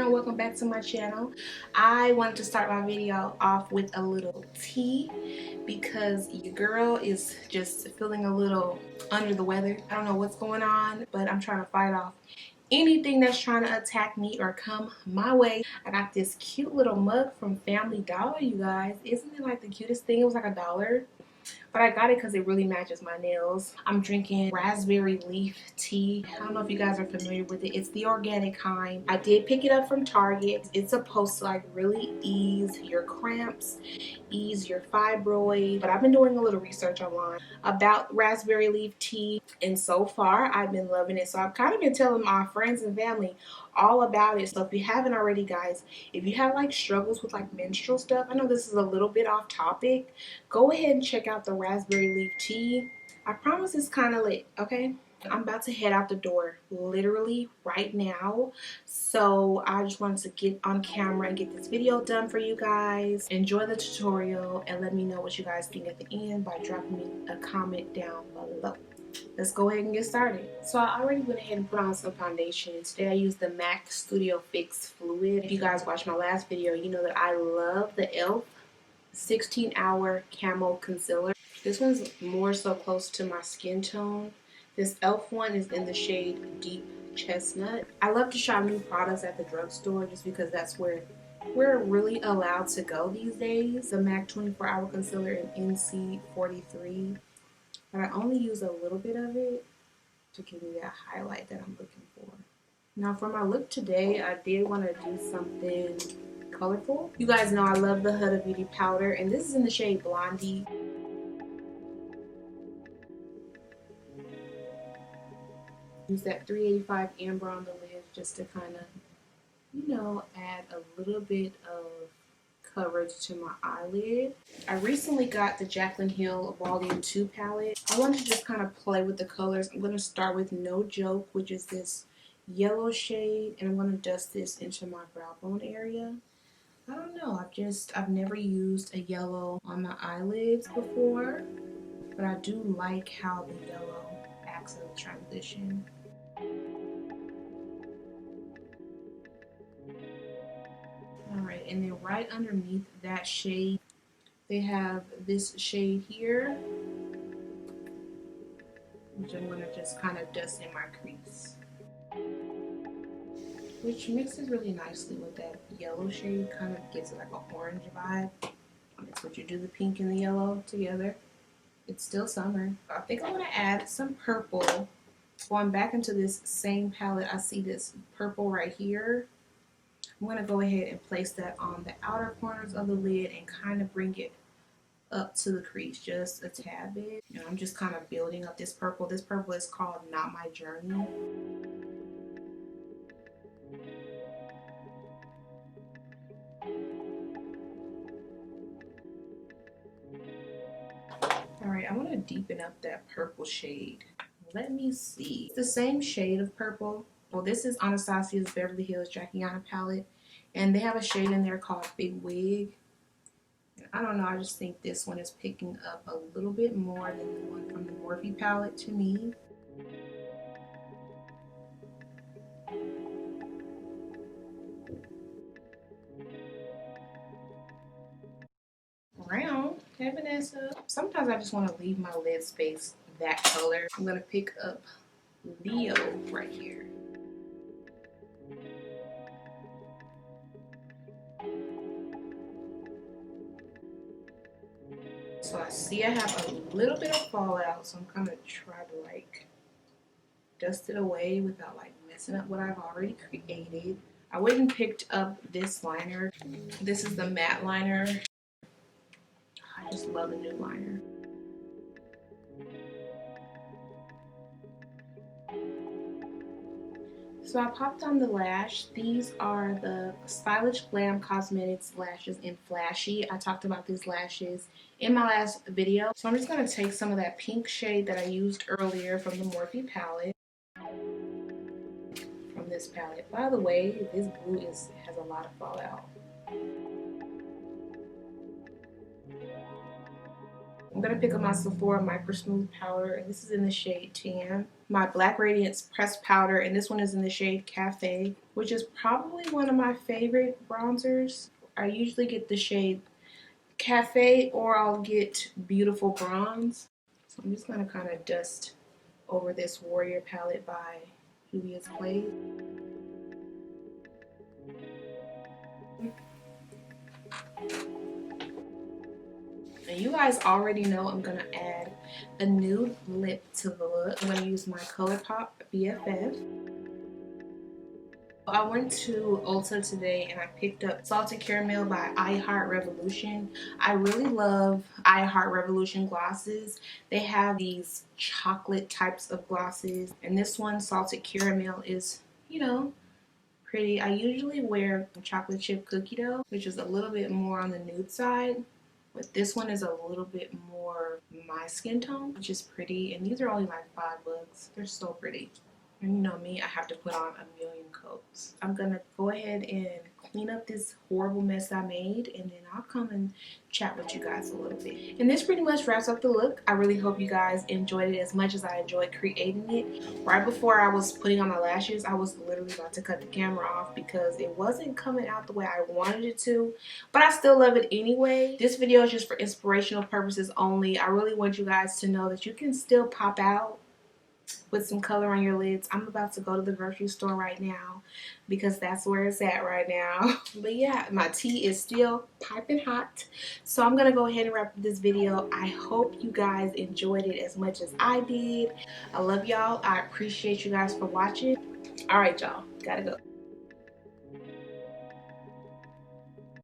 y'all, welcome back to my channel. I wanted to start my video off with a little tea because your girl is just feeling a little under the weather. I don't know what's going on, but I'm trying to fight off anything that's trying to attack me or come my way. I got this cute little mug from Family Dollar, you guys. Isn't it like the cutest thing? It was like $1. But I got it because it really matches my nails. I'm drinking raspberry leaf tea. I don't know if you guys are familiar with it. It's the organic kind. I did pick it up from Target. It's supposed to like really ease your cramps, ease your fibroid. But I've been doing a little research online about raspberry leaf tea, and so far I've been loving it. So I've kind of been telling my friends and family all about it. So if you haven't already, guys, if you have like struggles with like menstrual stuff, I know this is a little bit off topic, go ahead and check out the raspberry leaf tea. I promise it's kind of lit, okay? I'm about to head out the door literally right now, so I just wanted to get on camera and get this video done for you guys. Enjoy the tutorial and let me know what you guys think at the end by dropping me a comment down below. Let's go ahead and get started. So I already went ahead and put on some foundation. Today I used the MAC Studio Fix Fluid. If you guys watched my last video, you know that I love the e.l.f. 16-hour camo concealer. This one's more so close to my skin tone. This e.l.f. one is in the shade Deep Chestnut. I love to shop new products at the drugstore just because that's where we're really allowed to go these days. The MAC 24-hour concealer in NC 43. But I only use a little bit of it to give me that highlight that I'm looking for. Now for my look today, I did want to do something colorful. You guys know I love the Huda Beauty powder, and this is in the shade Blondie. Use that 385 amber on the lid just to kind of, you know, add a little bit of coverage to my eyelid. I recently got the Jaclyn Hill Volume 2 palette. I wanted to just kind of play with the colors. I'm going to start with No Joke, which is this yellow shade, and I'm going to dust this into my brow bone area. I don't know, I've never used a yellow on my eyelids before, but I do like how the yellow acts as a transition. Alright, and then right underneath that shade, they have this shade here, which I'm going to just kind of dust in my crease, which mixes really nicely with that yellow shade, kind of gives it like an orange vibe. That's what you do, the pink and the yellow together. It's still summer. I think I'm going to add some purple. Going back into this same palette, I see this purple right here. I'm going to go ahead and place that on the outer corners of the lid and kind of bring it up to the crease just a tad bit. And I'm just kind of building up this purple. This purple is called Not My Journey. Alright, I want to deepen up that purple shade. Let me see. It's the same shade of purple. Well, this is Anastasia's Beverly Hills Jacquiana palette, and they have a shade in there called Big Wig. I don't know, I just think this one is picking up a little bit more than the one from the Morphe palette to me. Brown. Hey, Vanessa. Sometimes I just want to leave my lid space that color. I'm going to pick up Leo right here. So I see I have a little bit of fallout, so I'm going to try to like dust it away without like messing up what I've already created. I went and picked up this liner. This is the matte liner. I just love a new liner. So I popped on the lash. These are the Stylish Glam Cosmetics lashes in Flashy. I talked about these lashes in my last video. So I'm just going to take some of that pink shade that I used earlier from the Morphe palette. From this palette. By the way, this blue has a lot of fallout. I'm going to pick up my Sephora Micro Smooth Powder, and this is in the shade Tan. My Black Radiance Pressed Powder, and this one is in the shade Cafe, which is probably one of my favorite bronzers. I usually get the shade Cafe, or I'll get Beautiful Bronze. So I'm just going to kind of dust over this Warrior palette by Juvia's Place. And you guys already know I'm going to add a nude lip to the look. I'm going to use my ColourPop BFF. I went to Ulta today and I picked up Salted Caramel by IHeartRevolution. I really love IHeartRevolution glosses. They have these chocolate types of glosses, and this one, Salted Caramel, is, you know, pretty. I usually wear chocolate chip cookie dough, which is a little bit more on the nude side, but this one is a little bit more my skin tone, which is pretty. And these are only like $5. They're so pretty. And you know me, I have to put on a million coats. I'm gonna go ahead and clean up this horrible mess I made, and then I'll come and chat with you guys a little bit. And this pretty much wraps up the look. I really hope you guys enjoyed it as much as I enjoyed creating it. Right before I was putting on my lashes, I was literally about to cut the camera off because it wasn't coming out the way I wanted it to, but I still love it anyway. This video is just for inspirational purposes only. I really want you guys to know that you can still pop out with some color on your lids. I'm about to go to the grocery store right now because that's where it's at right now. But yeah, my tea is still piping hot. So I'm going to go ahead and wrap up this video. I hope you guys enjoyed it as much as I did. I love y'all. I appreciate you guys for watching. All right, y'all. Gotta go.